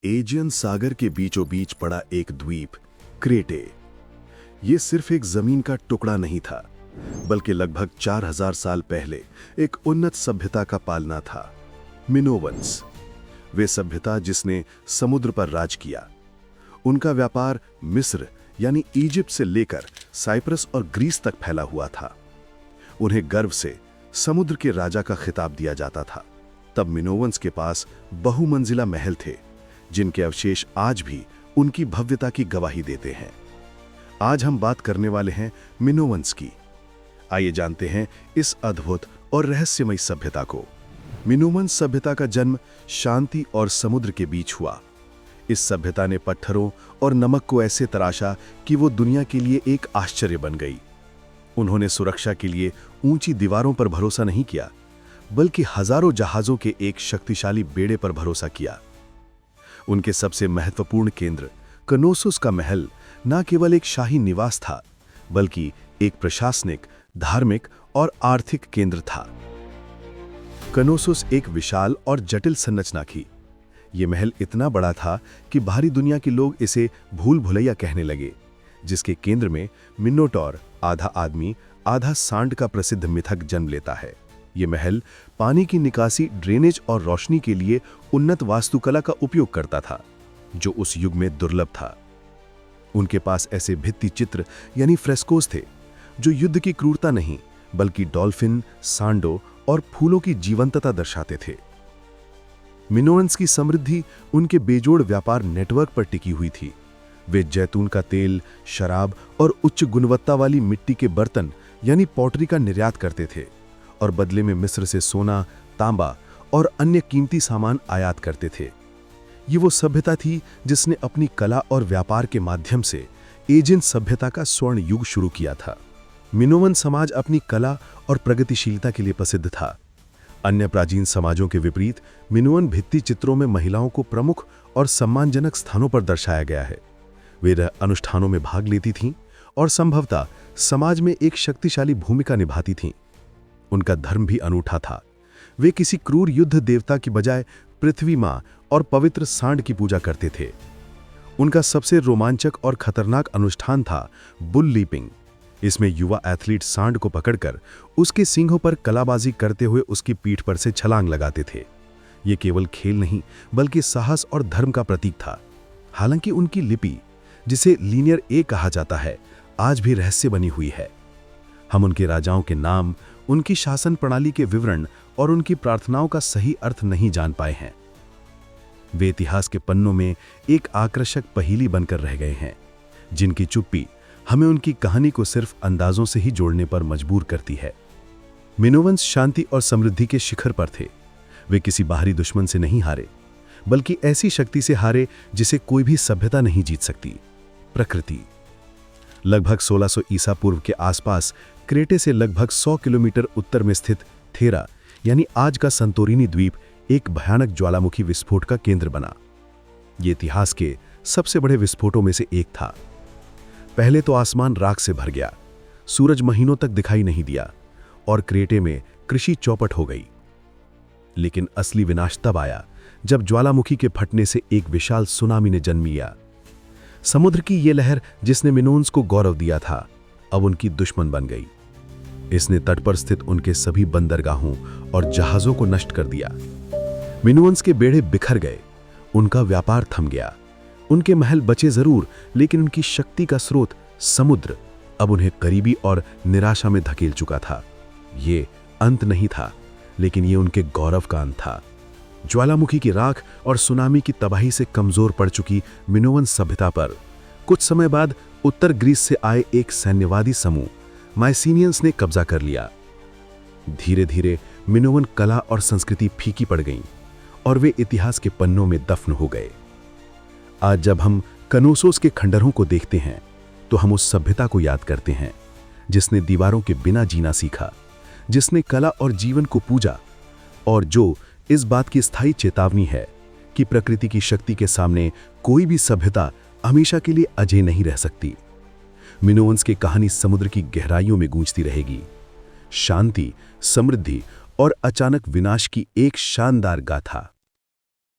Aegean सागर के बीचों बीच पड़ा एक द्वीप क्रेटे। ये सिर्फ एक जमीन का टुकड़ा नहीं था, बल्कि लगभग 4000 साल पहले एक उन्नत सभ्यता का पालना था, मिनोवंस। वे सभ्यता जिसने समुद्र पर राज किया। उनका व्यापार मिस्र यानी इजिप्ट से लेकर साइप्रस और ग्रीस तक फैला हुआ था। उन्हें गर्व से समुद्र के राजा का खिताब दिया जाता था। तब मिनोवंस के पास बहुमंजिला महल थे, जिनके अवशेष आज भी उनकी भव्यता की गवाही देते हैं। आज हम बात करने वाले हैं मिनोवंस की। आइए जानते हैं इस अद्भुत और रहस्यमयी सभ्यता को। मिनोवंस सभ्यता का जन्म शांति और समुद्र के बीच हुआ। इस सभ्यता ने पत्थरों और नमक को ऐसे तराशा कि वो दुनिया के लिए एक आश्चर्य बन गई। उन्होंने सुरक्षा के लिए ऊंची दीवारों पर भरोसा नहीं किया, बल्कि हजारों जहाजों के एक शक्तिशाली बेड़े पर भरोसा किया। उनके सबसे महत्वपूर्ण केंद्र कनोसुस का महल न केवल एक शाही निवास था, बल्कि एक प्रशासनिक, धार्मिक और आर्थिक केंद्र था। कनोसुस एक विशाल और जटिल संरचना थी। यह महल इतना बड़ा था कि बाहरी दुनिया के लोग इसे भूल भुलैया कहने लगे, जिसके केंद्र में मिनोटॉर, आधा आदमी आधा सांड का प्रसिद्ध मिथक जन्म लेता है। यह महल पानी की निकासी, ड्रेनेज और रोशनी के लिए उन्नत वास्तुकला का उपयोग करता था, जो उस युग में दुर्लभ था। उनके पास ऐसे भित्ति चित्र यानी फ्रेस्कोस थे, जो युद्ध की क्रूरता नहीं, बल्कि डॉल्फिन, सांडों और फूलों की जीवंतता दर्शाते थे। मिनोवंस की समृद्धि उनके बेजोड़ व्यापार नेटवर्क पर टिकी हुई थी। वे जैतून का तेल, शराब और उच्च गुणवत्ता वाली मिट्टी के बर्तन यानी पॉटरी का निर्यात करते थे, और बदले में मिस्र से सोना, तांबा और अन्य कीमती सामान आयात करते थे। ये वो सभ्यता थी जिसने अपनी कला और व्यापार के माध्यम से एजियन सभ्यता का स्वर्ण युग शुरू किया था। मिनोवन समाज अपनी कला और प्रगतिशीलता के लिए प्रसिद्ध था। अन्य प्राचीन समाजों के विपरीत मिनोवन भित्ति चित्रों में महिलाओं को प्रमुख और सम्मानजनक स्थानों पर दर्शाया गया है। वे अनुष्ठानों में भाग लेती थीं और संभवतः समाज में एक शक्तिशाली भूमिका निभाती थीं। उनका धर्म भी अनूठा था। वे किसी क्रूर युद्ध देवता की बजाय पृथ्वी मां और पवित्र सांड की पूजा करते थे। उनका सबसे रोमांचक और खतरनाक अनुष्ठान था बुल लीपिंग। इसमें युवा एथलीट सांड को पकड़कर उसके सींगों पर कलाबाजी करते हुए उसकी पीठ पर से छलांग लगाते थे। ये केवल खेल नहीं, बल्कि साहस और धर्म का प्रतीक था। हालांकि उनकी लिपि, जिसे लीनियर ए कहा जाता है, आज भी रहस्य बनी हुई है। हम उनके राजाओं के नाम, उनकी शासन प्रणाली के विवरण और उनकी प्रार्थनाओं का सही अर्थ नहीं जान पाए हैं। वे इतिहास के पन्नों में एक आकर्षक पहेली बनकर रह गए हैं, जिनकी चुप्पी हमें उनकी कहानी को सिर्फ अंदाजों से ही जोड़ने पर मजबूर करती है। मिनोवंस शांति और समृद्धि के शिखर पर थे। वे किसी बाहरी दुश्मन से नहीं हारे, बल्कि ऐसी शक्ति से हारे जिसे कोई भी सभ्यता नहीं जीत सकती, प्रकृति। लगभग 1600 ईसा पूर्व के आसपास क्रेटे से लगभग 100 किलोमीटर उत्तर में स्थित थेरा यानी आज का संतोरिनी द्वीप एक भयानक ज्वालामुखी विस्फोट का केंद्र बना। यह इतिहास के सबसे बड़े विस्फोटों में से एक था। पहले तो आसमान राख से भर गया, सूरज महीनों तक दिखाई नहीं दिया और क्रेटे में कृषि चौपट हो गई। लेकिन असली विनाश तब आया जब ज्वालामुखी के फटने से एक विशाल सुनामी ने जन्म लिया। समुद्र की यह लहर, जिसने मिनोवंस को गौरव दिया था, अब उनकी दुश्मन बन गई। इसने तट पर स्थित उनके सभी बंदरगाहों और जहाजों को नष्ट कर दिया। मिनोवंस के बेड़े बिखर गए, उनका व्यापार थम गया। उनके महल बचे जरूर, लेकिन उनकी शक्ति का स्रोत समुद्र अब उन्हें करीबी और निराशा में धकेल चुका था। ये अंत नहीं था, लेकिन ये उनके गौरव का अंत था। ज्वालामुखी की राख और सुनामी की तबाही से कमजोर पड़ चुकी मिनोवंस सभ्यता पर कुछ समय बाद उत्तर ग्रीस से आए एक सैन्यवादी समूह माइसीनियंस ने कब्जा कर लिया। धीरे धीरे मिनोवन कला और संस्कृति फीकी पड़ गईं और वे इतिहास के पन्नों में दफन हो गए। आज जब हम कनोसोस के खंडरों को देखते हैं, तो हम उस सभ्यता को याद करते हैं जिसने दीवारों के बिना जीना सीखा, जिसने कला और जीवन को पूजा, और जो इस बात की स्थायी चेतावनी है कि प्रकृति की शक्ति के सामने कोई भी सभ्यता हमेशा के लिए अजय नहीं रह सकती। मिनोवंस की कहानी समुद्र की गहराइयों में गूंजती रहेगी। शांति, समृद्धि और अचानक विनाश की एक शानदार गाथा।